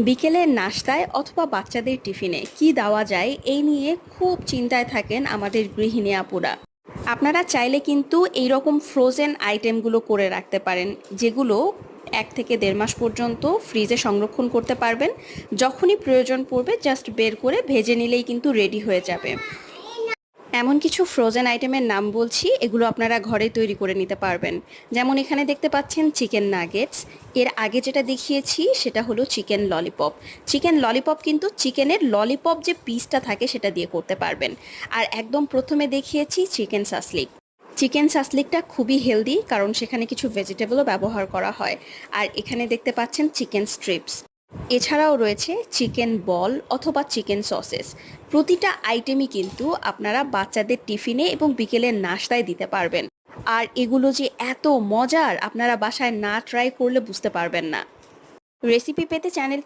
বিকেলের নাস্তায় অথবা বাচ্চাদের টিফিনে কি দেওয়া যায় এই নিয়ে খুব চিন্তায় থাকেন আমাদের গৃহিণী আপুরা। আপনারা চাইলে কিন্তু এই রকম ফ্রোজেন আইটেমগুলো করে রাখতে পারেন, যেগুলো 1 থেকে দেড় মাস পর্যন্ত ফ্রিজে সংরক্ষণ করতে পারবেন। যখনই প্রয়োজন পড়বে জাস্ট বের করে ভেজে নিলেই কিন্তু রেডি হয়ে যাবে। এমন কিছু ফ্রোজেন আইটেমের নাম বলছি, এগুলো আপনারা ঘরে তৈরি করে নিতে পারবেন। যেমন এখানে দেখতে পাচ্ছেন চিকেন নাগেটস। এর আগে যেটা দেখিয়েছি সেটা হলো চিকেন ললিপপ। চিকেন ললিপপ কিন্তু চিকেনের ললিপপ যে পিসটা থাকে সেটা দিয়ে করতে পারবেন। আর একদম প্রথমে দেখিয়েছি চিকেন সাসলিক। চিকেন সাসলিকটা খুবই হেলদি, কারণ সেখানে কিছু ভেজিটেবলও ব্যবহার করা হয়। আর এখানে দেখতে পাচ্ছেন চিকেন স্ট্রিপস। এছাড়াও রয়েছে চিকেন বল অথবা চিকেন সসেস। প্রতিটা আইটেমই কিন্তু আপনারা বাচ্চাদের টিফিনে এবং বিকেলের নাস্তায় দিতে পারবেন। আর এগুলো যে এত মজার, আপনারা বাসায় না ট্রাই করলে বুঝতে পারবেন না। রেসিপি পেতে চ্যানেলটি